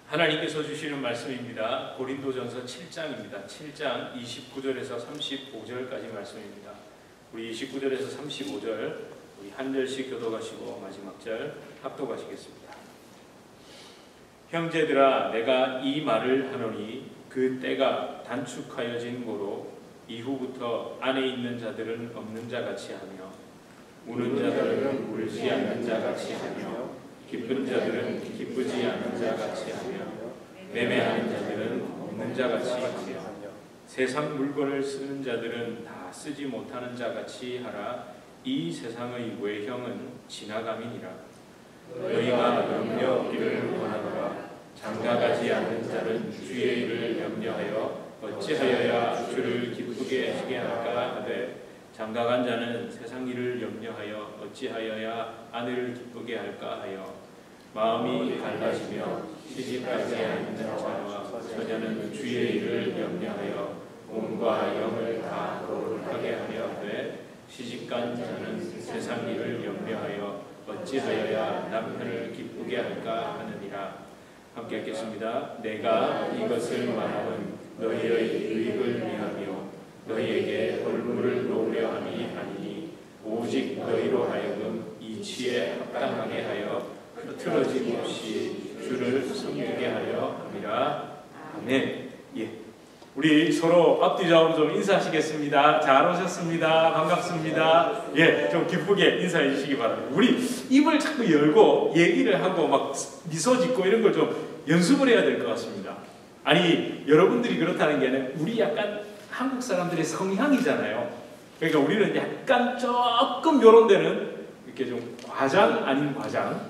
하나님께서 주시는 말씀입니다. 고린도전서 7장입니다. 7장 29절에서 35절까지 말씀입니다. 우리 29절에서 35절 우리 한 절씩 교독하시고 마지막 절 합독하시겠습니다. 형제들아, 내가 이 말을 하노니 그 때가 단축하여진 고로 이후부터 안에 있는 자들은 없는 자같이 하며 우는 자들은 울지 않는 자같이 하며 기쁜 자들은 기쁘지 않는 자같이 하며 매매하는 자들은 없는 자같이 하며 세상 물건을 쓰는 자들은 다 쓰지 못하는 자같이 하라. 이 세상의 외형은 지나감이니라. 너희가 염려 없기를 원하노라. 장가가지 않는 자는 주의 일을 염려하여 어찌하여야 주를 기쁘게 하게 할까 하되 장가간 자는 세상 일을 염려하여 어찌하여야 아내를 기쁘게 할까 하여 마음이 갈라지며 시집가지 않는 자와 처녀는 주의 일을 염려하여 몸과 영을 다 거룩하게 하려 하되 시집간 자는 세상 일을 염려하여 어찌하여야 남편을 기쁘게 할까 하느니라. 함께 읽겠습니다. 내가 이것을 말하면 너희의 유익을 위하며 너희에게 홀물을 놓으려 함이 아니니 오직 너희로 하여금 이치에 합당하게 하여 흐트러짐 없이 주를 섬기게 하려 함이라. 아멘. 예. 우리 서로 앞뒤좌우로 좀 인사하시겠습니다. 잘 오셨습니다. 반갑습니다. 예, 좀 기쁘게 인사해 주시기 바랍니다. 우리 입을 자꾸 열고 얘기를 하고 막 미소 짓고 이런 걸 좀 연습을 해야 될 것 같습니다. 아니, 여러분들이 그렇다는 게 아니라 우리 약간 한국 사람들의 성향이잖아요. 그러니까 우리는 약간 조금 요런 데는 이렇게 좀 과장 아닌 과장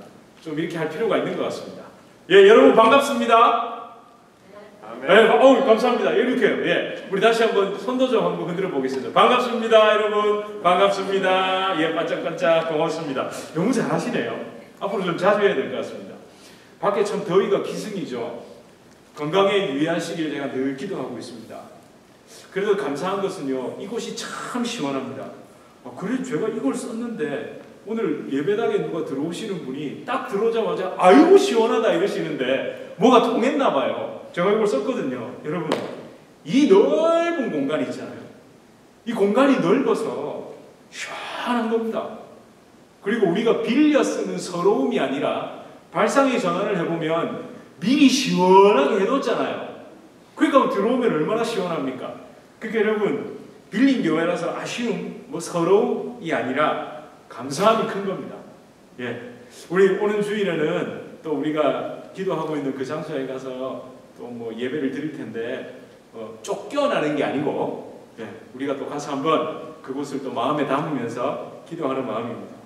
좀 이렇게 할 필요가 있는 것 같습니다. 예, 여러분 반갑습니다. 아멘. 예, 감사합니다. 이렇게요. 예, 우리 다시 한번 손도 좀 한번 흔들어 보겠습니다. 반갑습니다, 여러분. 반갑습니다. 예, 반짝반짝 고맙습니다. 너무 잘하시네요. 앞으로 좀 자주 해야 될 것 같습니다. 밖에 참 더위가 기승이죠. 건강에 유의하시기를 제가 늘 기도하고 있습니다. 그래도 감사한 것은요, 이곳이 참 시원합니다. 그래도 제가 이걸 썼는데 오늘 예배당에 누가 들어오시는 분이 딱 들어오자마자 아이고 시원하다 이러시는데 뭐가 통했나 봐요. 제가 이걸 썼거든요. 여러분, 이 넓은 공간이 있잖아요. 이 공간이 넓어서 시원한 겁니다. 그리고 우리가 빌려 쓰는 서러움이 아니라 발상의 전환을 해보면 미리 시원하게 해뒀잖아요. 그러니까 들어오면 얼마나 시원합니까? 그러니까 여러분, 빌린 교회라서 아쉬움, 서러움이 아니라 감사함이 큰 겁니다. 예, 우리 오는 주일에는 또 우리가 기도하고 있는 그 장소에 가서 또 예배를 드릴 텐데 쫓겨나는 게 아니고 우리가 또 가서 한번 그곳을 또 마음에 담으면서 기도하는 마음입니다.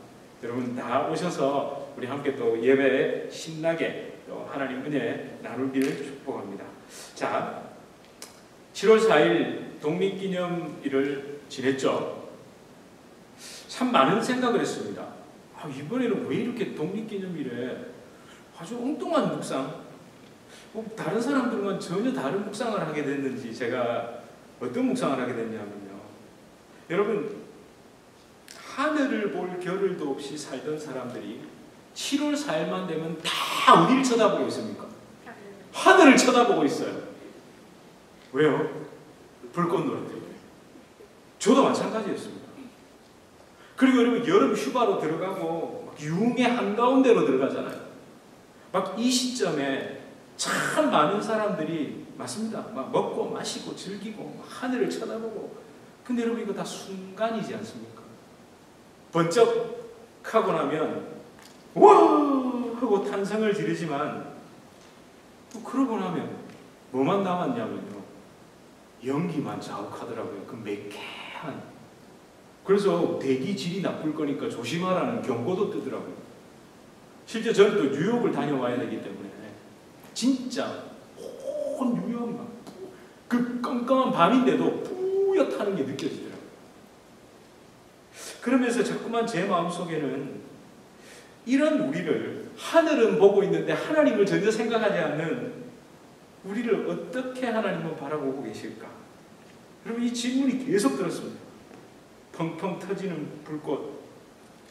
여러분 다 오셔서 우리 함께 또 예배에 신나게 또 하나님 은혜 나누기를 축복합니다. 자, 7월 4일 독립기념일을 지냈죠. 참 많은 생각을 했습니다. 이번에는 왜 이렇게 독립기념일에 아주 엉뚱한 묵상, 다른 사람들은 전혀 다른 묵상을 하게 됐는지 제가 어떤 묵상을 하게 됐냐면요. 여러분, 하늘을 볼 겨를도 없이 살던 사람들이 7월 4일만 되면 다 어디를 쳐다보고 있습니까? 하늘을 쳐다보고 있어요. 왜요? 불꽃 노래 때문에. 저도 마찬가지였습니다. 그리고 여러분, 여름 휴가로 들어가고 유흥의 한가운데로 들어가잖아요. 막 이 시점에 참 많은 사람들이 맞습니다. 막 먹고 마시고 즐기고 하늘을 쳐다보고. 근데 여러분, 이거 다 순간이지 않습니까? 번쩍 하고 나면 와 하고 탄성을 지르지만 또 그러고 나면 뭐만 남았냐면요, 연기만 자욱하더라고요. 그 매캐한. 그래서 대기질이 나쁠 거니까 조심하라는 경고도 뜨더라고요. 실제 저는 또 뉴욕을 다녀와야 되기 때문에 진짜 온 뉴욕만 그 깜깜한 밤인데도 뿌옇다는 게 느껴지더라고요. 그러면서 자꾸만 제 마음속에는 이런 우리를, 하늘은 보고 있는데 하나님을 전혀 생각하지 않는 우리를 어떻게 하나님은 바라보고 계실까? 여러분, 이 질문이 계속 들었습니다. 펑펑 터지는 불꽃,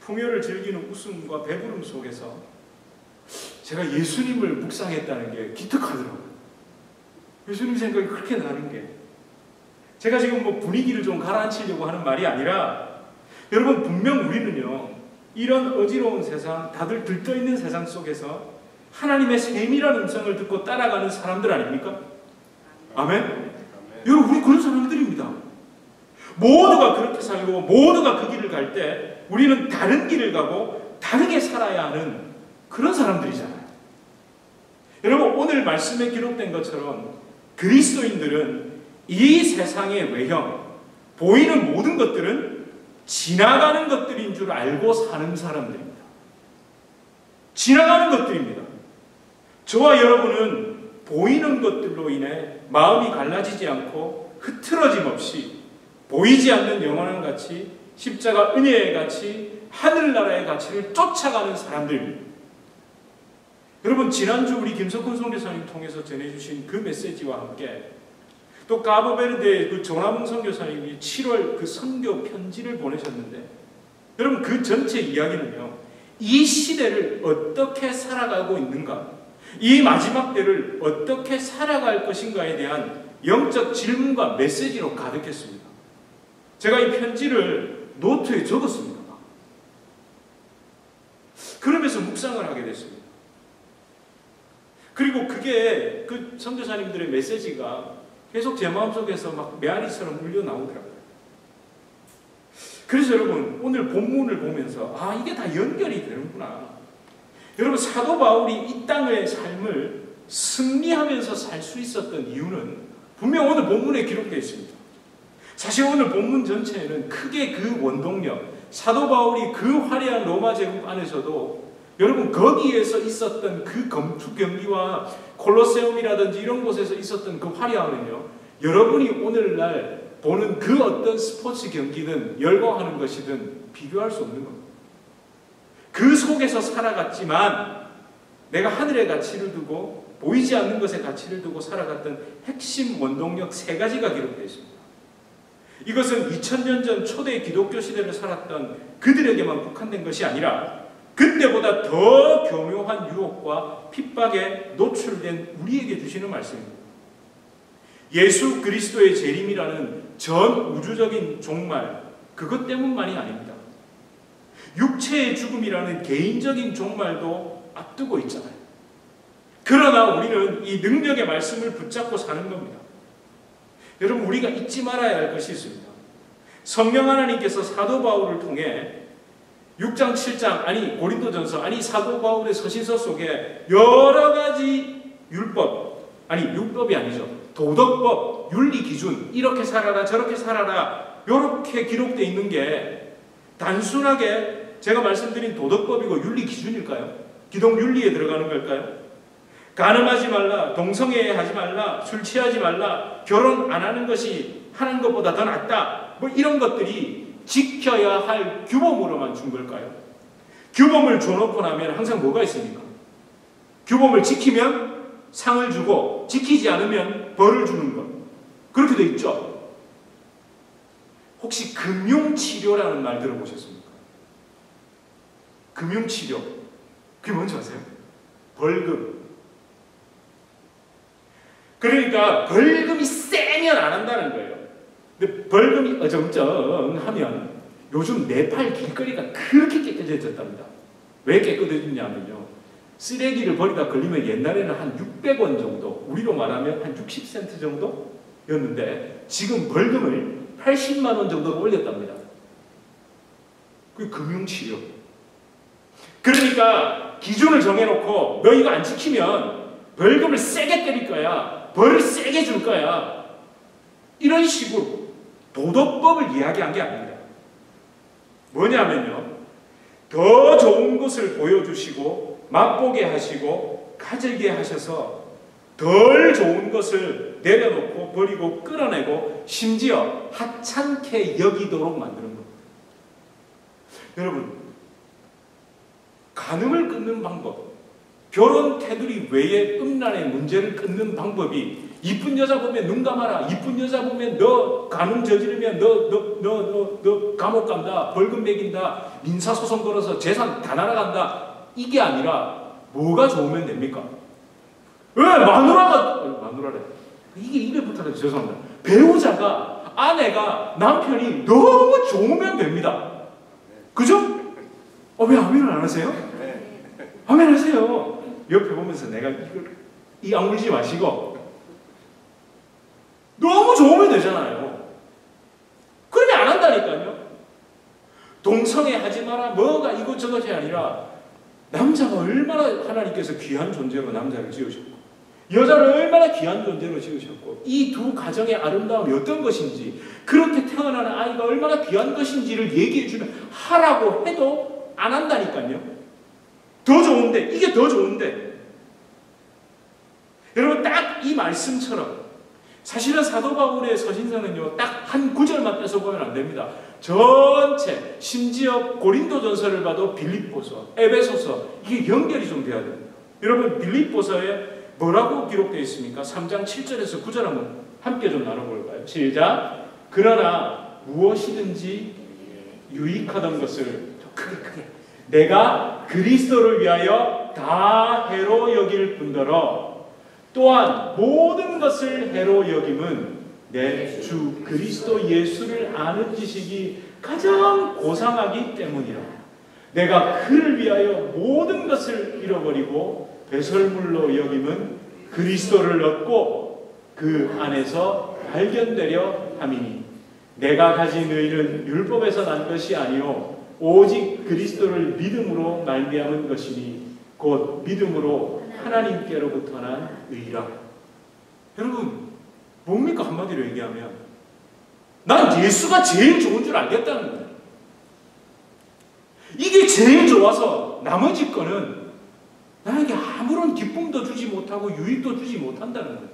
풍요를 즐기는 웃음과 배부름 속에서 제가 예수님을 묵상했다는 게 기특하더라고요. 예수님 생각이 그렇게 나는 게, 제가 지금 뭐 분위기를 좀 가라앉히려고 하는 말이 아니라, 여러분 분명 우리는요, 이런 어지러운 세상, 다들 들떠있는 세상 속에서 하나님의 세밀한 음성을 듣고 따라가는 사람들 아닙니까? 아멘? 여러분, 우리 그런 사람들입니다. 모두가 그렇게 살고 모두가 그 길을 갈 때 우리는 다른 길을 가고 다르게 살아야 하는 그런 사람들이잖아요. 여러분, 오늘 말씀에 기록된 것처럼 그리스도인들은 이 세상의 외형, 보이는 모든 것들은 지나가는 것들인 줄 알고 사는 사람들입니다. 지나가는 것들입니다. 저와 여러분은 보이는 것들로 인해 마음이 갈라지지 않고 흐트러짐 없이 보이지 않는 영원한 가치, 십자가 은혜의 가치, 하늘나라의 가치를 쫓아가는 사람들입니다. 여러분, 지난주 우리 김석훈 선교사님 통해서 전해주신 그 메시지와 함께 또 카보베르데 그 조나몽 선교사님이 7월 그 선교 편지를 보내셨는데, 여러분 그 전체 이야기는요, 이 시대를 어떻게 살아가고 있는가, 이 마지막 때를 어떻게 살아갈 것인가에 대한 영적 질문과 메시지로 가득했습니다. 제가 이 편지를 노트에 적었습니다. 그러면서 묵상을 하게 됐습니다. 그리고 그게 그 선교사님들의 메시지가 계속 제 마음속에서 막 메아리처럼 울려 나오더라고요. 그래서 여러분, 오늘 본문을 보면서 이게 다 연결이 되는구나. 여러분, 사도 바울이 이 땅의 삶을 승리하면서 살 수 있었던 이유는 분명 오늘 본문에 기록되어 있습니다. 사실 오늘 본문 전체에는 크게 그 원동력, 사도 바울이 그 화려한 로마 제국 안에서도 여러분 거기에서 있었던 그 검투 경기와 콜로세움이라든지 이런 곳에서 있었던 그 화려함은요, 여러분이 오늘날 보는 그 어떤 스포츠 경기든 열광하는 것이든 비교할 수 없는 겁니다. 그 속에서 살아갔지만 내가 하늘의 가치를 두고 보이지 않는 것의 가치를 두고 살아갔던 핵심 원동력 3가지가 기록되어 있습니다. 이것은 2000년 전 초대 기독교 시대를 살았던 그들에게만 국한된 것이 아니라 그때보다 더 교묘한 유혹과 핍박에 노출된 우리에게 주시는 말씀입니다. 예수 그리스도의 재림이라는 전 우주적인 종말, 그것 때문만이 아닙니다. 육체의 죽음이라는 개인적인 종말도 앞두고 있잖아요. 그러나 우리는 이 능력의 말씀을 붙잡고 사는 겁니다. 여러분, 우리가 잊지 말아야 할 것이 있습니다. 성령 하나님께서 사도 바울을 통해 6장 7장 고린도전서 사도 바울의 서신서 속에 여러 가지 율법이 아니죠, 도덕법, 윤리기준, 이렇게 살아라 저렇게 살아라 이렇게 기록되어 있는 게 단순하게 제가 말씀드린 도덕법이고 윤리기준일까요? 기독윤리에 들어가는 걸까요? 간음하지 말라, 동성애하지 말라, 술 취하지 말라, 결혼 안 하는 것이 하는 것보다 더 낫다, 뭐 이런 것들이 지켜야 할 규범으로만 준 걸까요? 규범을 줘놓고 나면 항상 뭐가 있습니까? 규범을 지키면 상을 주고 지키지 않으면 벌을 주는 것, 그렇게 돼 있죠. 혹시 금융치료라는 말 들어보셨습니까? 금융치료, 그게 뭔지 아세요? 벌금. 그러니까 벌금이 세면 안 한다는 거예요. 근데 벌금이 어정쩡하면, 요즘 네팔 길거리가 그렇게 깨끗해졌답니다. 왜 깨끗해졌냐면요, 쓰레기를 버리다 걸리면 옛날에는 한 600원 정도, 우리로 말하면 한 60센트 정도였는데 지금 벌금을 80만 원 정도로 올렸답니다. 그게 금융치료. 그러니까 기준을 정해놓고 너 이거 안 지키면 벌금을 세게 때릴 거야, 벌을 세게 줄 거야, 이런 식으로 도덕법을 이야기한 게 아닙니다. 뭐냐면요, 더 좋은 것을 보여주시고 맛보게 하시고 가지게 하셔서 덜 좋은 것을 내려놓고 버리고 끌어내고 심지어 하찮게 여기도록 만드는 겁니다. 여러분, 간음을 끊는 방법, 결혼 테두리 외의 음란의 문제를 끊는 방법이, 이쁜 여자 보면 눈 감아라, 이쁜 여자 보면 너 간음 저지르면 너 감옥 간다, 벌금 매긴다, 민사소송 걸어서 재산 다 날아간다, 이게 아니라 뭐가 좋으면 됩니까? 왜? 마누라래. 이게 입에 붙어서 죄송합니다. 배우자가, 아내가, 남편이 너무 좋으면 됩니다. 그죠? 왜 아멘을 안 하세요? 아멘 하세요. 옆에 보면서 내가 이 악물지 마시고 너무 좋으면 되잖아요. 그러면 안 한다니까요. 동성애 하지 마라, 뭐가 이것저것이 아니라 남자가 얼마나 하나님께서 귀한 존재로 남자를 지으셨고 여자를 얼마나 귀한 존재로 지으셨고 이 두 가정의 아름다움이 어떤 것인지 그렇게 태어나는 아이가 얼마나 귀한 것인지를 얘기해주면 하라고 해도 안 한다니까요. 더 좋은데, 이게 더 좋은데 여러분 딱 이 말씀처럼 사실은 사도 바울의 서신서는요 딱 한 구절만 뺏어보면 안 됩니다. 전체, 심지어 고린도전서를 봐도 빌립보서, 에베소서 이게 연결이 좀 돼야 됩니다. 여러분 빌립보서에 뭐라고 기록되어 있습니까? 3장 7절에서 9절 한번 함께 좀 나눠볼까요? 시작! 그러나 무엇이든지 유익하던 것을 크게 내가 그리스도를 위하여 다 해로 여길 뿐더러 또한 모든 것을 해로 여김은 내 주 그리스도 예수를 아는 지식이 가장 고상하기 때문이라. 내가 그를 위하여 모든 것을 잃어버리고 배설물로 여김은 그리스도를 얻고 그 안에서 발견되려 함이니 내가 가진 의는 율법에서 난 것이 아니요 오직 그리스도를 믿음으로 말미암은 것이니 곧 믿음으로 하나님께로부터 난 의라. 여러분 뭡니까? 한마디로 얘기하면 난 예수가 제일 좋은 줄 알겠다는 거예요. 이게 제일 좋아서 나머지 거는 나에게 아무런 기쁨도 주지 못하고 유익도 주지 못한다는 거예요.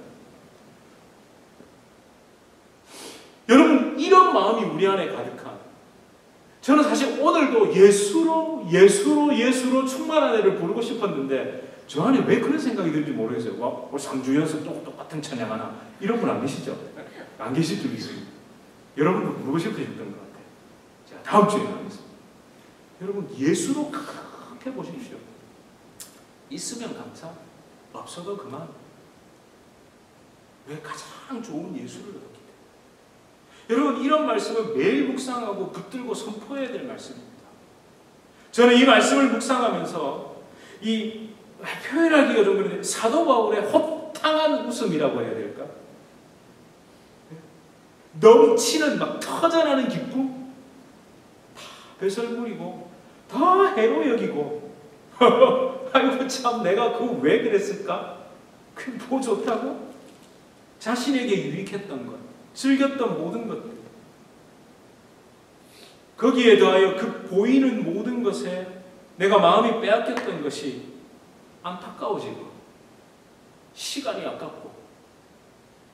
여러분 이런 마음이 우리 안에 가득한, 저는 사실 오늘도 예수로 충만한 애를 부르고 싶었는데 저 안에 왜 그런 생각이 드는지 모르겠어요. 뭐 3주 연속 똑같은 찬양 하나 이런 분 안 계시죠? 안 계실 줄 있습니다. 여러분도 부르고 싶으셨던 것 같아요. 자, 다음 주에 하겠습니다. 여러분 예수로 크게 보십시오. 있으면 감사, 없어도 그만. 왜? 가장 좋은 예수를 얻기 때문에. 여러분 이런 말씀은 매일 묵상하고 붙들고 선포해야 될 말씀입니다. 저는 이 말씀을 묵상하면서 이 표현하기가 좀 그런데 사도 바울의 호탕한 웃음이라고 해야 될까? 넘치는 막 터져나는 기쁨? 다 배설물이고 다 해로 여기고 아이고 참 내가 그거 왜 그랬을까? 그게 뭐 좋다고? 자신에게 유익했던 것, 즐겼던 모든 것들 거기에 더하여 그 보이는 모든 것에 내가 마음이 빼앗겼던 것이 안타까워지고 시간이 아깝고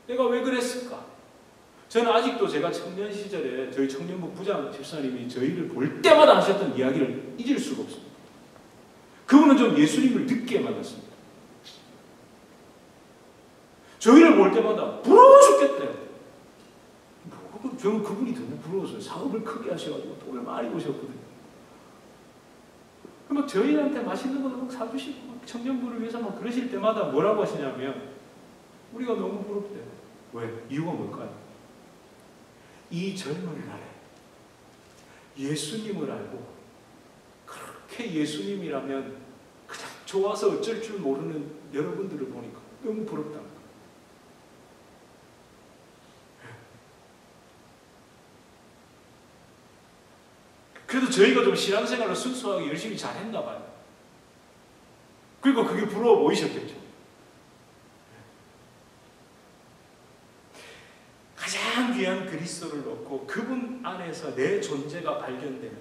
내가 왜 그랬을까? 저는 아직도 제가 청년 시절에 저희 청년부 부장 집사님이 저희를 볼 때마다 하셨던 이야기를 잊을 수가 없습니다. 그분은 좀 예수님을 늦게 만났습니다. 저희를 볼 때마다 부러워 죽겠대요. 저는 그분이 너무 부러웠어요. 사업을 크게 하셔가지고 돈을 많이 버셨거든요. 막 저희한테 맛있는 것도 막 사주시고 청년부를 위해서 막 그러실 때마다 뭐라고 하시냐면 우리가 너무 부럽대요. 왜? 이유가 뭘까요? 이 젊은 날에 예수님을 알고 그렇게 예수님이라면 그냥 좋아서 어쩔 줄 모르는 여러분들을 보니까 너무 부럽다. 그래도 저희가 좀 신앙생활을 순수하게 열심히 잘했나 봐요. 그리고 그게 부러워 보이셨겠죠. 가장 귀한 그리스도를 놓고 그분 안에서 내 존재가 발견되는,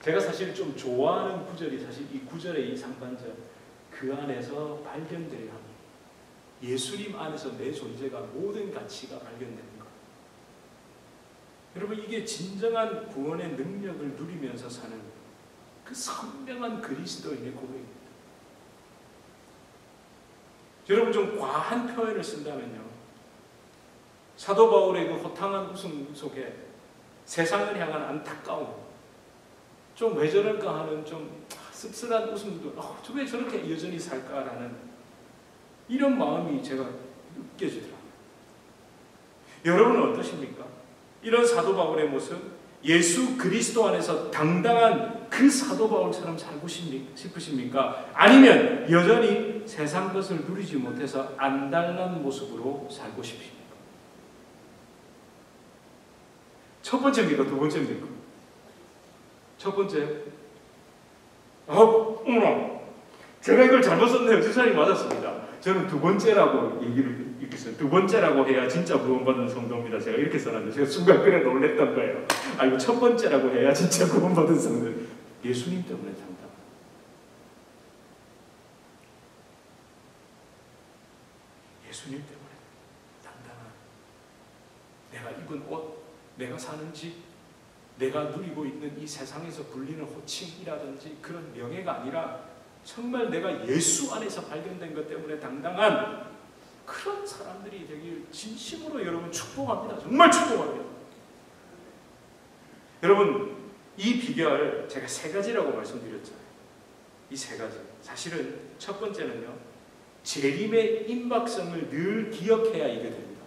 제가 사실 좀 좋아하는 구절이 사실 이 구절의 이 상반절, 그 안에서 발견되려 합니다. 예수님 안에서 내 존재가 모든 가치가 발견되는 것. 여러분 이게 진정한 구원의 능력을 누리면서 사는 그 선명한 그리스도인의 고백입니다. 여러분 좀 과한 표현을 쓴다면요, 사도 바울의 그 호탕한 웃음 속에 세상을 향한 안타까움, 좀 왜 저럴까 하는 좀 씁쓸한 웃음도 왜 저렇게 여전히 살까라는 이런 마음이 제가 느껴지더라고요. 여러분은 어떠십니까? 이런 사도 바울의 모습, 예수 그리스도 안에서 당당한 그 사도 바울처럼 살고 싶으십니까? 아니면 여전히 세상 것을 누리지 못해서 안달난 모습으로 살고 싶으십니까? 첫 번째입니까? 두 번째입니까? 첫 번째. 어머나, 제가 이걸 잘못 썼네요. 주사님 맞았습니다. 저는 두 번째라고 얘기를 이렇게 써요. 두 번째라고 해야 진짜 구원받은 성도입니다. 제가 이렇게 써놨는데 제가 순간 그래 놀랬던 거예요. 이거 첫 번째라고 해야 진짜 구원받은 성도. 예수님 때문에 당당. 예수님 때문에 당당한. 내가 입은 옷, 내가 사는 집, 내가 누리고 있는 이 세상에서 불리는 호칭이라든지 그런 명예가 아니라 정말 내가 예수 안에서 발견된 것 때문에 당당한 그런 사람들이 되길 진심으로 여러분 축복합니다. 정말 축복합니다. 여러분, 이 비결 제가 세 가지라고 말씀드렸잖아요. 이 세 가지. 사실은 첫 번째는요, 재림의 임박성을 늘 기억해야 이게 됩니다.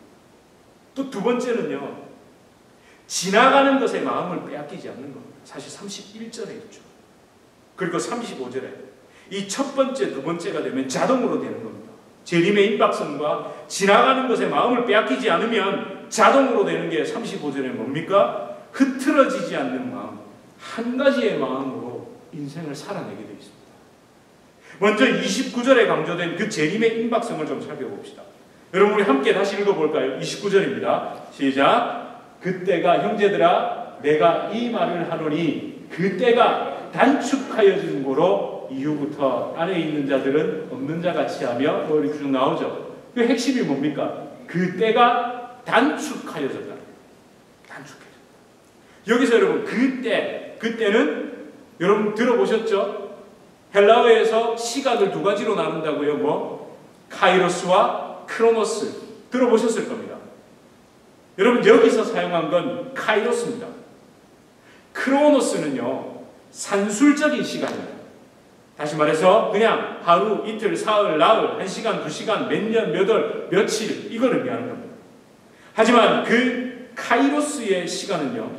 또 두 번째는요, 지나가는 것에 마음을 빼앗기지 않는 겁니다. 사실 31절에 있죠. 그리고 35절에 이 첫 번째, 두 번째가 되면 자동으로 되는 겁니다. 재림의 임박성과 지나가는 것에 마음을 빼앗기지 않으면 자동으로 되는 게 35절에 뭡니까? 흐트러지지 않는 마음, 한 가지의 마음으로 인생을 살아내게 되어 있습니다. 먼저 29절에 강조된 그 재림의 임박성을 좀 살펴봅시다. 여러분, 우리 함께 다시 읽어볼까요? 29절입니다. 시작. 그때가, 형제들아, 내가 이 말을 하노니 그때가 단축하여진 고로 이후부터 안에 있는 자들은 없는 자 같이 하며 이렇게 쭉 나오죠. 그 핵심이 뭡니까? 그때가 단축하여졌다. 단축해졌다. 여기서 여러분, 그때는 여러분 들어보셨죠? 헬라어에서 시간을 두 가지로 나눈다고요. 카이로스와 크로노스. 들어보셨을 겁니다. 여러분, 여기서 사용한 건 카이로스입니다. 크로노스는요, 산술적인 시간입니다. 다시 말해서 그냥 하루, 이틀, 사흘, 나흘, 1시간, 2시간, 몇 년, 몇 월, 며칠, 이걸 의미하는 겁니다. 하지만 그 카이로스의 시간은요,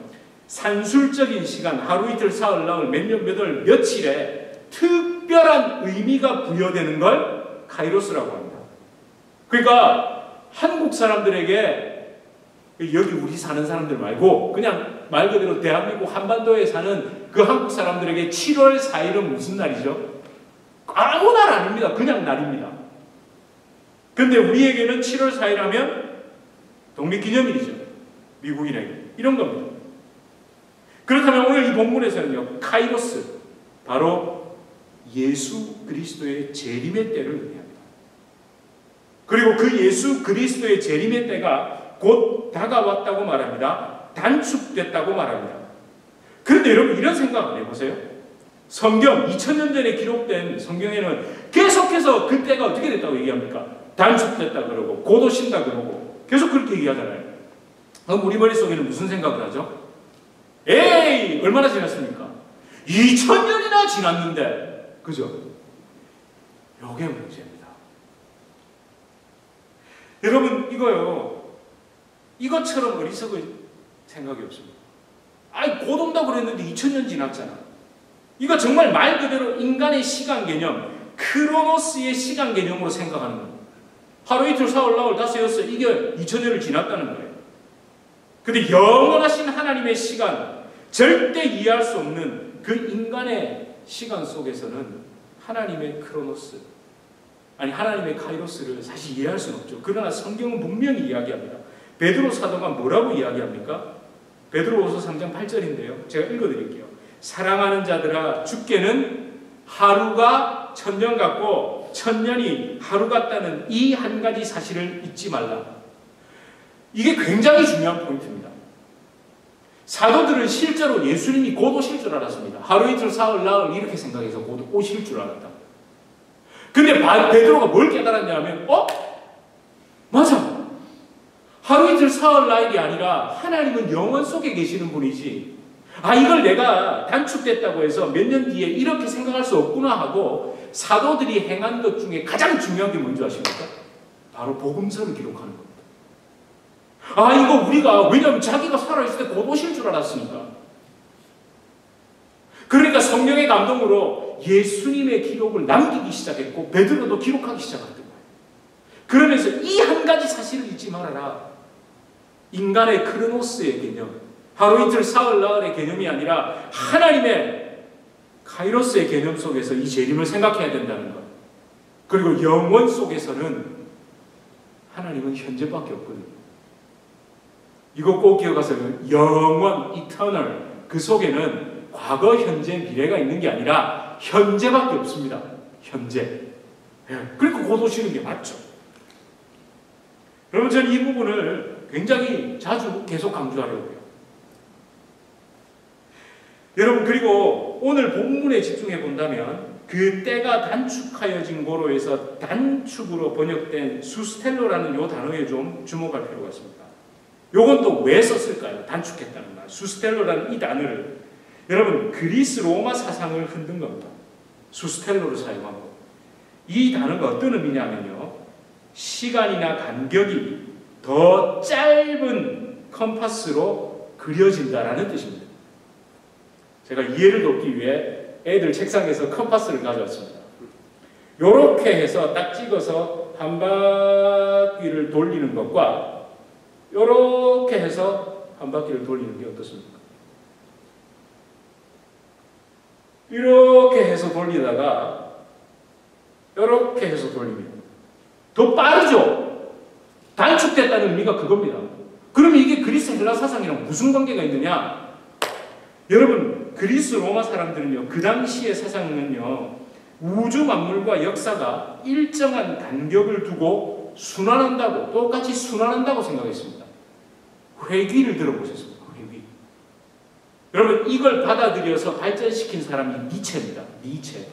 산술적인 시간, 하루, 이틀, 사흘, 나흘, 몇 년, 몇 월, 며칠에 특별한 의미가 부여되는 걸 카이로스라고 합니다. 그러니까 한국 사람들에게, 여기 우리 사는 사람들 말고 그냥 말 그대로 대한민국 한반도에 사는 그 한국 사람들에게 7월 4일은 무슨 날이죠? 아무 날 아닙니다. 그냥 날입니다. 근데 우리에게는 7월 4일 하면 독립기념일이죠. 미국인에게. 이런 겁니다. 그렇다면 오늘 이 본문에서는요, 카이로스, 바로 예수 그리스도의 재림의 때를 의미합니다. 그리고 그 예수 그리스도의 재림의 때가 곧 다가왔다고 말합니다. 단축됐다고 말합니다. 그런데 여러분, 이런 생각을 해보세요. 성경 2000년 전에 기록된 성경에는 계속해서 그때가 어떻게 됐다고 얘기합니까? 단축됐다 그러고 곧 오신다 그러고 계속 그렇게 얘기하잖아요. 그럼 우리 머릿속에는 무슨 생각을 하죠? 에이, 얼마나 지났습니까? 2000년이나 지났는데, 그죠? 요게 문제입니다. 여러분, 이것처럼 어리석을 생각이 없습니다. 곧 온다고 그랬는데 2000년 지났잖아. 이거 정말 말 그대로 인간의 시간 개념, 크로노스의 시간 개념으로 생각하는 겁니다. 하루, 이틀, 사흘, 나흘, 다섯, 여섯, 이게 2000년을 지났다는 거예요. 근데 영원하신 하나님의 시간, 절대 이해할 수 없는 그 인간의 시간 속에서는 하나님의 크로노스, 하나님의 카이로스를 사실 이해할 수는 없죠. 그러나 성경은 분명히 이야기합니다. 베드로 사도가 뭐라고 이야기합니까? 베드로후서 3장 8절인데요. 제가 읽어드릴게요. 사랑하는 자들아, 주께는 하루가 1000년 같고 1000년이 하루 같다는 이 한 가지 사실을 잊지 말라. 이게 굉장히 중요한 포인트입니다. 사도들은 실제로 예수님이 곧 오실 줄 알았습니다. 하루, 이틀, 사흘, 나흘 이렇게 생각해서 곧 오실 줄 알았다. 근데 베드로가 뭘 깨달았냐면, 맞아. 하루, 이틀, 사흘, 나흘이 아니라 하나님은 영원 속에 계시는 분이지 아, 이걸 내가 단축됐다고 해서 몇 년 뒤에 이렇게 생각할 수 없구나 하고 사도들이 행한 것 중에 가장 중요한 게 뭔지 아십니까? 바로 복음서를 기록하는 겁니다. 아, 이거 우리가, 왜냐하면 자기가 살아있을 때 곧 오실 줄 알았으니까. 그러니까 성령의 감동으로 예수님의 기록을 남기기 시작했고 베드로도 기록하기 시작했던 거예요. 그러면서 이 한 가지 사실을 잊지 말아라. 인간의 크로노스의 개념, 하루 이틀 사흘 나흘의 개념이 아니라 하나님의 카이로스의 개념 속에서 이 재림을 생각해야 된다는 것. 그리고 영원 속에서는 하나님은 현재밖에 없거든요. 이거 꼭 기억하세요. 영원, 이터널, 그 속에는 과거, 현재, 미래가 있는 게 아니라 현재밖에 없습니다. 현재. 그러니까 곧 오시는 게 맞죠. 여러분, 저는 이 부분을 굉장히 자주 계속 강조하려고 해요. 여러분, 그리고 오늘 본문에 집중해 본다면 그 때가 단축하여진 거로 해서 단축으로 번역된 수스텔로라는 요 단어에 좀 주목할 필요가 있습니다. 요건 또 왜 썼을까요? 단축했다는 말. 수스텔로라는 이 단어를 여러분, 그리스 로마 사상을 흔든 겁니다. 수스텔로를 사용한 거. 이 단어가 어떤 의미냐면요, 시간이나 간격이 더 짧은 컴파스로 그려진다라는 뜻입니다. 제가 이해를 돕기 위해 애들 책상에서 컴파스를 가져왔습니다. 요렇게 해서 딱 찍어서 한 바퀴를 돌리는 것과 요렇게 해서 한 바퀴를 돌리는 게 어떻습니까? 이렇게 해서 돌리다가 이렇게 해서 돌리면 더 빠르죠? 단축됐다는 의미가 그겁니다. 그러면 이게 그리스 헬라 사상이랑 무슨 관계가 있느냐? 여러분, 그리스 로마 사람들은요, 그 당시의 사상은요, 우주 만물과 역사가 일정한 간격을 두고 순환한다고, 똑같이 순환한다고 생각했습니다. 회귀를 들어보셨습니까? 회귀. 여러분, 이걸 받아들여서 발전시킨 사람이 니체입니다. 니체.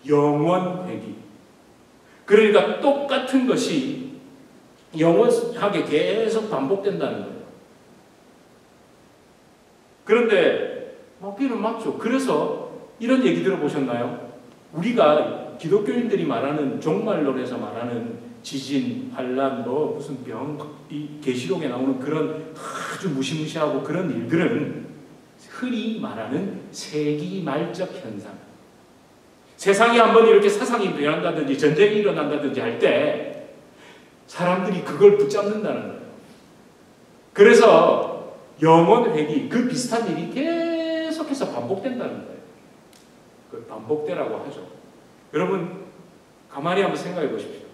영원 회귀. 그러니까 똑같은 것이 영원하게 계속 반복된다는 거예요. 그런데 맞기는 맞죠. 그래서 이런 얘기 들어보셨나요? 우리가 기독교인들이 말하는, 종말론에서 말하는 지진, 환란, 뭐 무슨 병, 이 계시록에 나오는 그런 아주 무시무시하고 그런 일들은 흔히 말하는 세기말적 현상. 세상이 한번 이렇게 사상이 변한다든지 전쟁이 일어난다든지 할 때 사람들이 그걸 붙잡는다는 거예요. 그래서 영원 회귀, 그 비슷한 일이 계속해서 반복된다는 거예요. 그 반복되라고 하죠. 여러분, 가만히 한번 생각해 보십시오.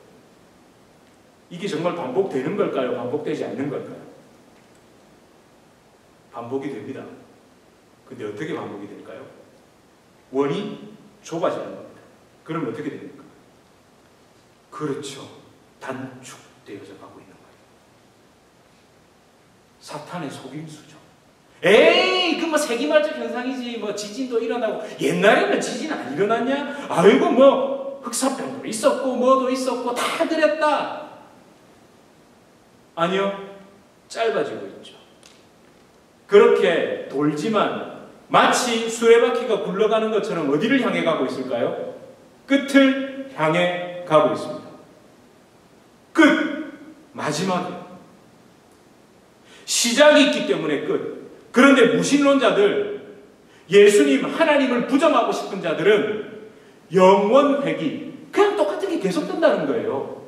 이게 정말 반복되는 걸까요? 반복되지 않는 걸까요? 반복이 됩니다. 근데 어떻게 반복이 될까요? 원이 좁아지는 겁니다. 그럼 어떻게 됩니까? 그렇죠. 단축되어져 가고 있는 거예요. 사탄의 속임수죠. 에이, 그 뭐 세기말적 현상이지. 뭐 지진도 일어나고. 옛날에는 지진 안 일어났냐? 아이고, 뭐 흑사병도 있었고 뭐도 있었고 다 그랬다. 아니요. 짧아지고 있죠. 그렇게 돌지만 마치 수레바퀴가 굴러가는 것처럼 어디를 향해 가고 있을까요? 끝을 향해 가고 있습니다. 끝! 마지막에. 시작이 있기 때문에 끝. 그런데 무신론자들, 예수님, 하나님을 부정하고 싶은 자들은 영원 회귀, 그냥 똑같은 게 계속된다는 거예요.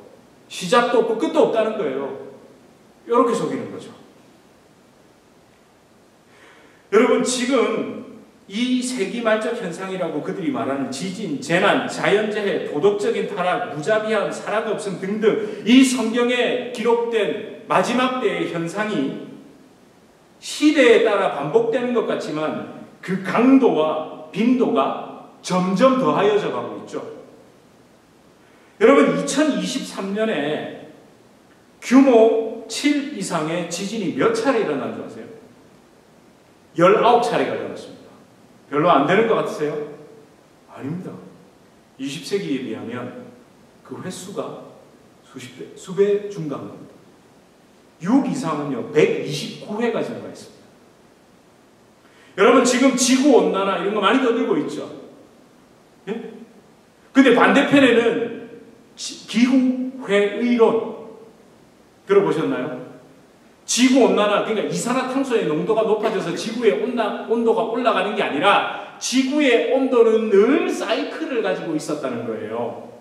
시작도 없고 끝도 없다는 거예요. 이렇게 속이는 거죠. 여러분, 지금 이 세기말적 현상이라고 그들이 말하는 지진, 재난, 자연재해, 도덕적인 타락, 무자비함, 사랑 없음 등등 이 성경에 기록된 마지막 때의 현상이 시대에 따라 반복되는 것 같지만 그 강도와 빈도가 점점 더하여져 가고 있죠. 여러분, 2023년에 규모 7 이상의 지진이 몇 차례 일어난 줄 아세요? 19차례가 일어났습니다. 별로 안 되는 것 같으세요? 아닙니다. 20세기에 비하면 그 횟수가 수배 증가한 겁니다. 6 이상은요, 129회가 증가했습니다. 여러분 지금 지구온난화 이런 거 많이 떠들고 있죠. 예? 근데 반대편에는 기후회의론 들어보셨나요? 지구온난화, 그러니까 이산화탄소의 농도가 높아져서 지구의 온도가 올라가는 게 아니라 지구의 온도는 늘 사이클을 가지고 있었다는 거예요.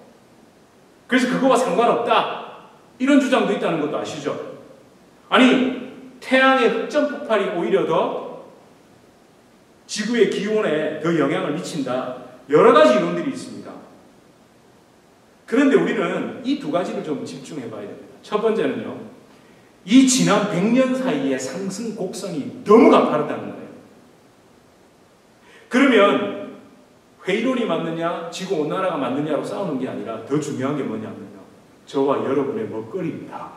그래서 그거와 상관없다. 이런 주장도 있다는 것도 아시죠? 아니, 태양의 흑점 폭발이 오히려 더 지구의 기온에 더 영향을 미친다. 여러 가지 이론들이 있습니다. 그런데 우리는 이 두 가지를 좀 집중해 봐야 됩니다. 첫 번째는요, 이 지난 100년 사이의 상승 곡선이 너무 가파르다는 거예요. 그러면 회의론이 맞느냐, 지구온난화가 맞느냐로 싸우는 게 아니라 더 중요한 게 뭐냐면요, 저와 여러분의 먹거리입니다.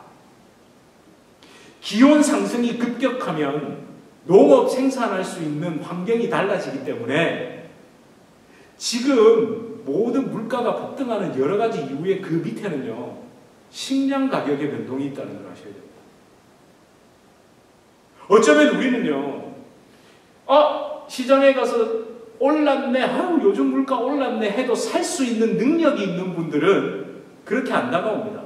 기온 상승이 급격하면 농업 생산할 수 있는 환경이 달라지기 때문에 지금 모든 물가가 폭등하는 여러 가지 이유의 그 밑에는요, 식량 가격의 변동이 있다는 걸 아셔야 됩니다. 어쩌면 우리는요, 시장에 가서 올랐네, 아유, 요즘 물가 올랐네 해도 살 수 있는 능력이 있는 분들은 그렇게 안 다가옵니다.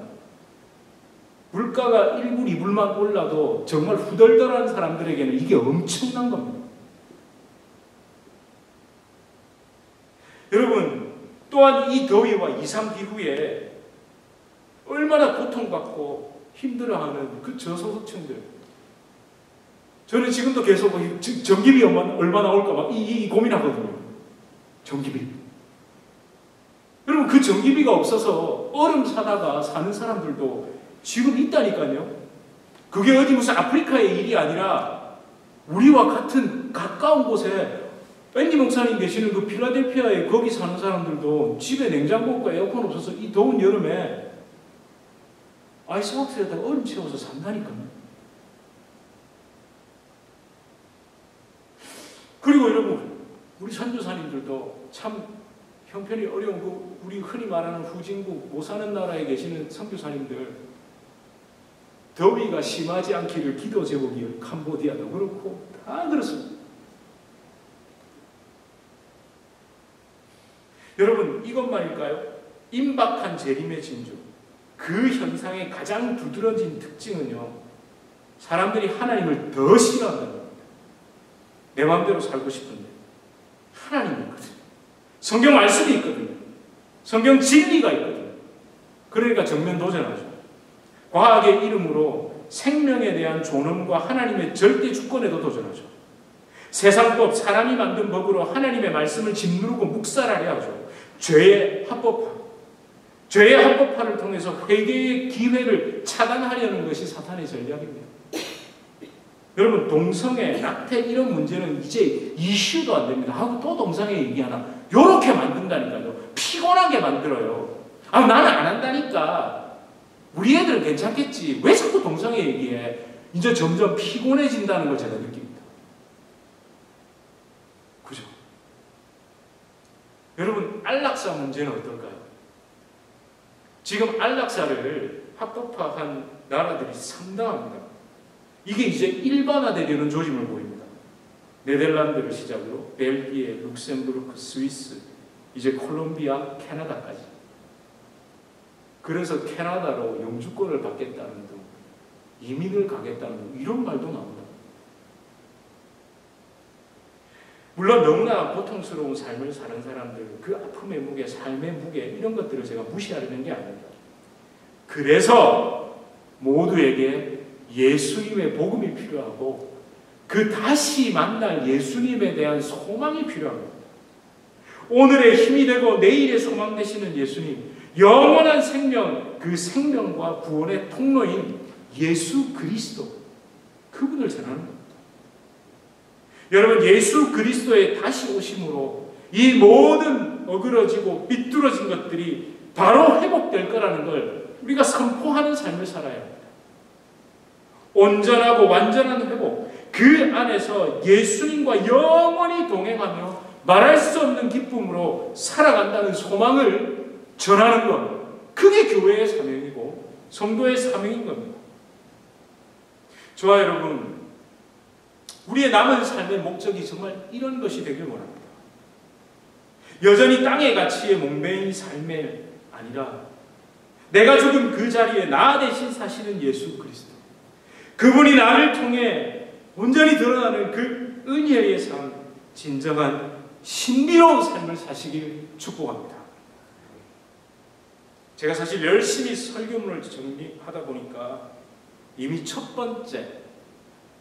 물가가 1불, 2불만 올라도 정말 후덜덜한 사람들에게는 이게 엄청난 겁니다. 여러분, 또한 이 더위와 이상기후에 얼마나 고통받고 힘들어하는 그 저소득층들. 저는 지금도 계속 전기비 얼마 나올까 막 이 고민하거든요. 전기비. 여러분, 그 전기비가 없어서 얼음 사다가 사는 사람들도 지금 있다니까요. 그게 어디 무슨 아프리카의 일이 아니라 우리와 같은 가까운 곳에 앤디 목사님 계시는 그 필라델피아에 거기 사는 사람들도 집에 냉장고가 에어컨 없어서 이 더운 여름에 아이스박스에다가 얼음 채워서 산다니까요. 그리고 여러분, 우리 선교사님들도 참 형편이 어려운 그 우리 흔히 말하는 후진국 못 사는 나라에 계시는 선교사님들, 더위가 심하지 않기를 기도 제목이 캄보디아도 그렇고 다 그렇습니다. 여러분, 이것만일까요? 임박한 재림의 진주. 그 현상의 가장 두드러진 특징은요, 사람들이 하나님을 더 싫어한다는 겁니다. 내 마음대로 살고 싶은데 하나님이 있거든요. 성경 말씀이 있거든요. 성경 진리가 있거든요. 그러니까 정면 도전하죠. 과학의 이름으로 생명에 대한 존엄과 하나님의 절대 주권에도 도전하죠. 세상법, 사람이 만든 법으로 하나님의 말씀을 짓누르고 묵살하려 하죠. 죄의 합법화. 죄의 합법화를 통해서 회개의 기회를 차단하려는 것이 사탄의 전략입니다. 여러분, 동성애, 낙태 이런 문제는 이제 이슈도 안 됩니다. 하고 또 동성애 얘기하나? 요렇게 만든다니까요. 피곤하게 만들어요. 나는 안 한다니까. 우리 애들은 괜찮겠지. 왜 자꾸 동성애 얘기해? 이제 점점 피곤해진다는 걸 제가 느낍니다. 그죠? 여러분, 안락사 문제는 어떨까요? 지금 안락사를 합법화한 나라들이 상당합니다. 이게 이제 일반화되려는 조짐을 보입니다. 네덜란드를 시작으로 벨기에, 룩셈부르크, 스위스, 이제 콜롬비아, 캐나다까지. 그래서 캐나다로 영주권을 받겠다는 등 이민을 가겠다는 등 이런 말도 나옵니다. 물론 너무나 고통스러운 삶을 사는 사람들, 그 아픔의 무게, 삶의 무게, 이런 것들을 제가 무시하려는 게 아닙니다. 그래서 모두에게 예수님의 복음이 필요하고 그 다시 만날 예수님에 대한 소망이 필요합니다. 오늘의 힘이 되고 내일의 소망 되시는 예수님, 영원한 생명, 그 생명과 구원의 통로인 예수 그리스도, 그분을 전하는 겁니다. 여러분, 예수 그리스도의 다시 오심으로 이 모든 어그러지고 삐뚤어진 것들이 바로 회복될 거라는 걸 우리가 선포하는 삶을 살아야 합니다. 온전하고 완전한 회복, 그 안에서 예수님과 영원히 동행하며 말할 수 없는 기쁨으로 살아간다는 소망을 전하는 것, 그게 교회의 사명이고 성도의 사명인 겁니다. 저와 여러분, 우리의 남은 삶의 목적이 정말 이런 것이 되길 원합니다. 여전히 땅의 가치에 몽매인 삶이 아니라 내가 죽은 그 자리에 나 대신 사시는 예수 그리스도, 그분이 나를 통해 온전히 드러나는 그 은혜의 삶, 진정한 신비로운 삶을 사시길 축복합니다. 제가 사실 열심히 설교문을 정리하다 보니까 이미 첫 번째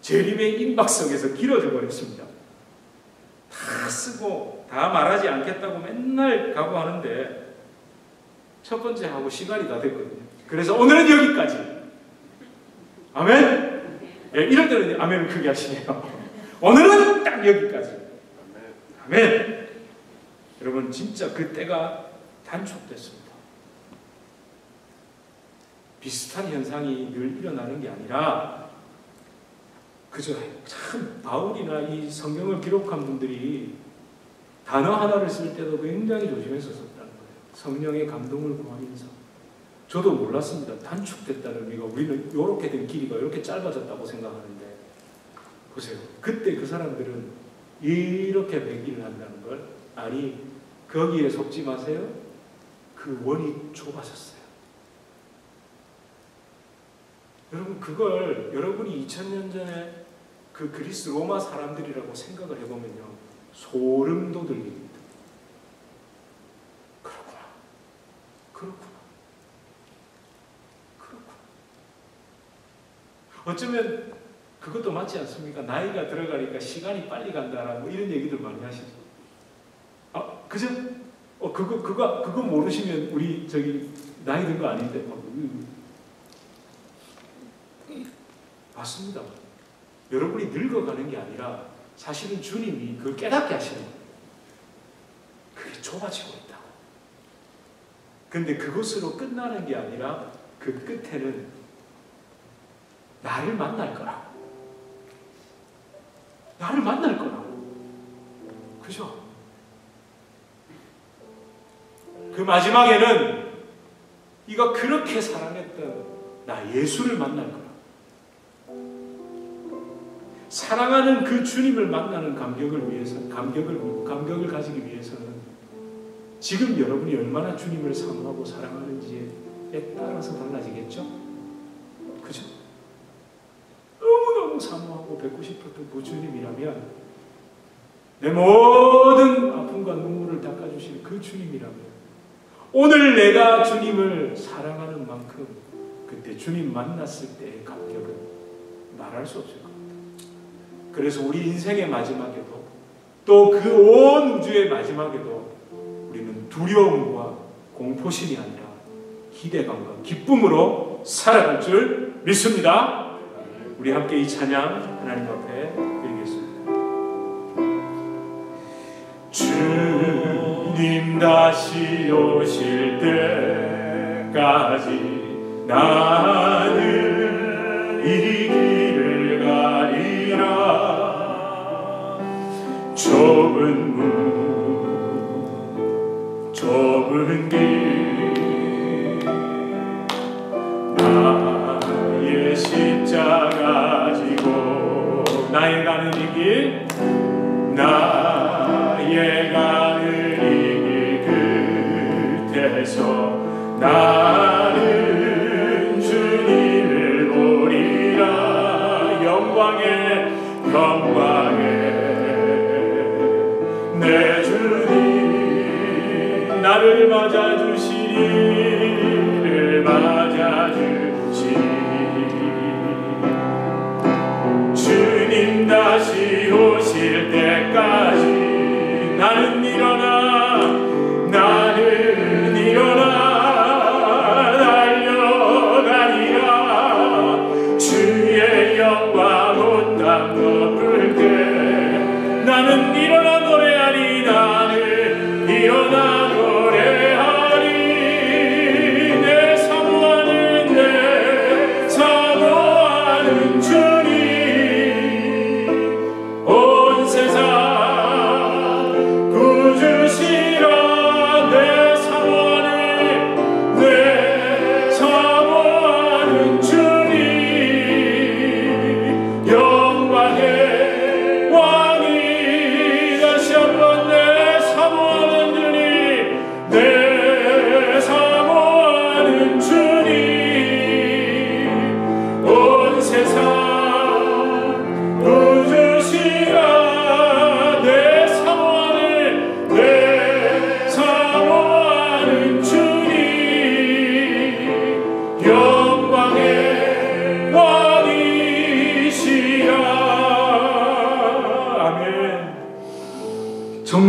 재림의 임박성에서 길어져 버렸습니다. 다 쓰고 다 말하지 않겠다고 맨날 각오하는데 첫 번째 하고 시간이 다 됐거든요. 그래서 오늘은 여기까지. 아멘? 예, 이럴 때는 아멘을 크게 하시네요. 오늘은 딱 여기까지. 아멘. 여러분, 진짜 그 때가 단축됐습니다. 비슷한 현상이 늘 일어나는 게 아니라 그저 참 바울이나 이 성경을 기록한 분들이 단어 하나를 쓸 때도 굉장히 조심해서 썼다는 거예요. 성령의 감동을 구하면서. 저도 몰랐습니다. 단축됐다는 의미가, 우리는 이렇게 된 길이가 이렇게 짧아졌다고 생각하는데 보세요. 그때 그 사람들은 이렇게 배기를 한다는 걸, 아니 거기에 속지 마세요. 그 원이 좁아졌어요. 여러분, 그걸 여러분이 2000년 전에 그 그리스 로마 사람들이라고 생각을 해보면요, 소름 돋을입니다. 그렇구나. 어쩌면 그것도 맞지 않습니까? 나이가 들어가니까 시간이 빨리 간다라고 이런 얘기들 많이 하시죠. 아, 그죠? 그거 모르시면 우리 저기 나이 든 거 아닌데. 맞습니다. 여러분이 늙어가는 게 아니라 사실은 주님이 그걸 깨닫게 하시는 거예요. 그게 좁아지고 있다고. 그런데 그것으로 끝나는 게 아니라 그 끝에는 나를 만날 거라고. 나를 만날 거라고. 그죠? 그 마지막에는 이가 그렇게 사랑했던 나 예수를 만날 거라고. 사랑하는 그 주님을 만나는 감격을 위해서, 감격을 가지기 위해서는 지금 여러분이 얼마나 주님을 사모하고 사랑하는지에 따라서 달라지겠죠? 그죠? 너무너무 사모하고 뵙고 싶었던 그 주님이라면, 내 모든 아픔과 눈물을 닦아주실 그 주님이라면, 오늘 내가 주님을 사랑하는 만큼 그때 주님 만났을 때의 감격은 말할 수 없을 겁니다. 그래서 우리 인생의 마지막에도, 또 그 온 우주의 마지막에도 우리는 두려움과 공포심이 아니라 기대감과 기쁨으로 살아갈 줄 믿습니다. 우리 함께 이 찬양 하나님 앞에 드리겠습니다. 주님 다시 오실 때까지 나는 이 길을 가리라. 좁은 문, 좁은 길, 나의 십자가 지고, 나의 가는 이 길, 나의 가는 이 길 끝에서 나는 주님을 보리라. 영광에 내 주님 나를 맞아주시리, 주님 다시 오실 때까지 나는 일어나 달려가리라. 주의 영광 온 땅 덮을 때 나는 일어나 노래하리. 나는 일어나 노래하리. 내 사모하는 내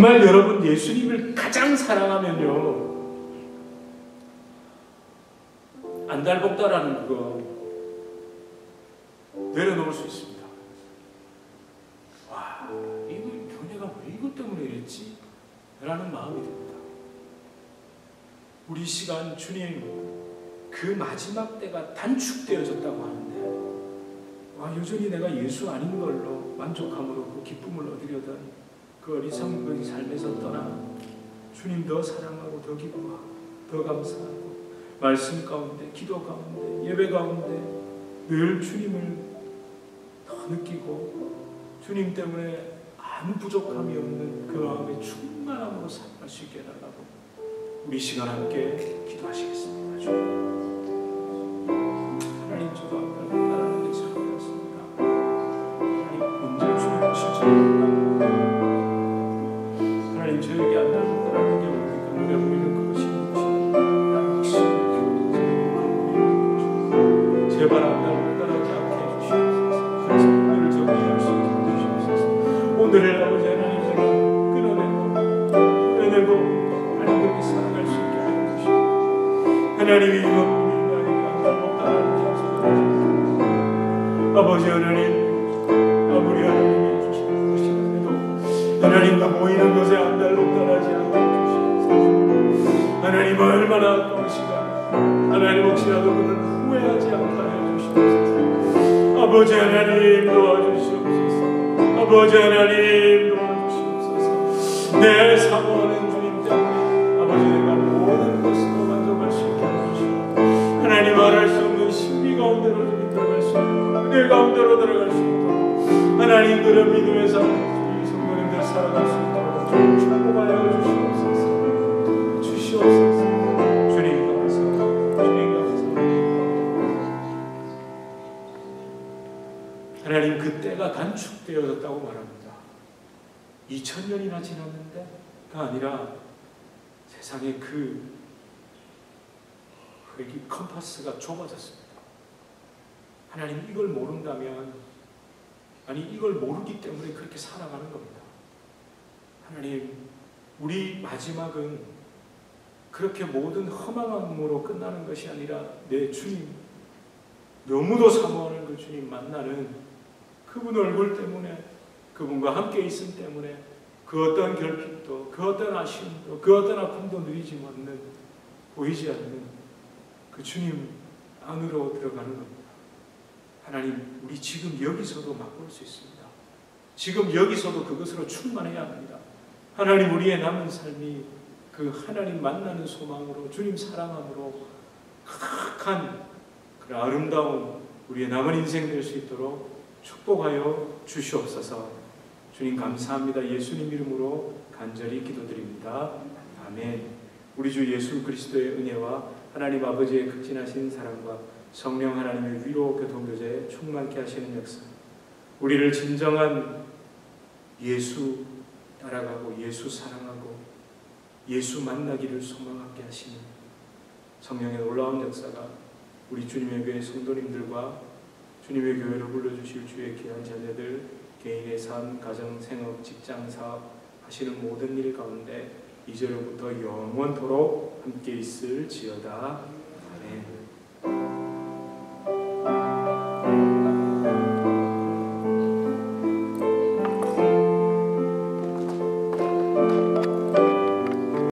정말 여러분 예수님을 가장 사랑하면요, 안달복달하는 그거 내려놓을 수 있습니다. 와, 이거 교회가 왜 이것 때문에 이랬지? 라는 마음이 듭니다. 우리 시간 주님 그 마지막 때가 단축되어졌다고 하는데, 와, 여전히 내가 예수 아닌 걸로 만족함으로 그 기쁨을 얻으려던 그 어리석은 삶에서 떠나 주님 더 사랑하고 더 기뻐하고 더 감사하고 말씀 가운데, 기도 가운데, 예배 가운데 늘 주님을 더 느끼고 주님 때문에 아무 부족함이 없는 그 마음의 충만함으로 살아갈 수 있게 해달라고 우리 시간 함께 기도하시겠습니다. 주님, 하나님, 저도 아까 따라하는 게 참 어렵습니다. 하나님, 언제 주님을 실천합니까? 하나님, 저에게 안 닮은 거라는 게 뭡니까? 노래 부르는 그것이 무엇입니까? 제발 안 닮은 따라하지 않게 해주시옵소서. 그래서 오늘을 정리할 수 있게 해주시옵소서. 오늘을 아버지 하나님, 제가 끊어내고 하나님 그렇게 살아갈 수 있게 해주시옵소서. 하나님이 이거 아버지 하나님, 아무리 하나님이 주시는 것이라도 하나님과 모이는 것에 안달복달하지 않게 해주시옵소서. 하나님 얼마나 아까운 시간, 하나님 혹시라도 그는 후회하지 않게 하여 주시옵소서. 아버지 하나님 도와주시옵소서. 아버지 하나님 도와주시옵소서. 내 사모하는 주님 때문에 아버지 내가 모든 것으로 만족할 수 있게 해주시옵소서. 하나님 말할 수 없는 신비 가운데로 들어갈 수 있고 은혜 가운데로 들어갈 수 있도록 하나님 그런 믿음의 삶 우리 성도님들 살아갈 수 있도록 주님 축복하여 주시옵소서. 주님 감사합니다. 주님 감사합니다. 하나님 그 때가 단축되어졌다고 말합니다. 2000년이나 지났는데가 아니라 세상의 그 컴파스가 좁아졌습니다. 하나님 이걸 모른다면, 아니 이걸 모르기 때문에 그렇게 살아가는 겁니다. 하나님, 우리 마지막은 그렇게 모든 허망함으로 끝나는 것이 아니라 내 주님, 너무도 사모하는 그 주님 만나는 그분 얼굴 때문에, 그분과 함께 있음 때문에 그 어떤 결핍도, 그 어떤 아쉬움도, 그 어떤 아픔도 누리지 않는, 보이지 않는 그 주님 안으로 들어가는 겁니다. 하나님, 우리 지금 여기서도 맛볼 수 있습니다. 지금 여기서도 그것으로 충만해야 합니다. 하나님, 우리의 남은 삶이 그 하나님 만나는 소망으로, 주님 사랑함으로 가득한 그런 아름다운 우리의 남은 인생 될 수 있도록 축복하여 주시옵소서. 주님 감사합니다. 예수님 이름으로 간절히 기도드립니다. 아멘. 우리 주 예수 그리스도의 은혜와 하나님 아버지의 극진하신 사랑과 성령 하나님의 위로 교통교제에 충만케 하시는 역사, 우리를 진정한 예수 따라가고 예수 사랑하고 예수 만나기를 소망하게 하시는 성령의 놀라운 역사가 우리 주님의 교회 성도님들과 주님의 교회로 불러주실 주의 귀한 자녀들 개인의 삶, 가정, 생업, 직장, 사업 하시는 모든 일 가운데 이제로부터 영원토록 함께 있을지어다. 아멘.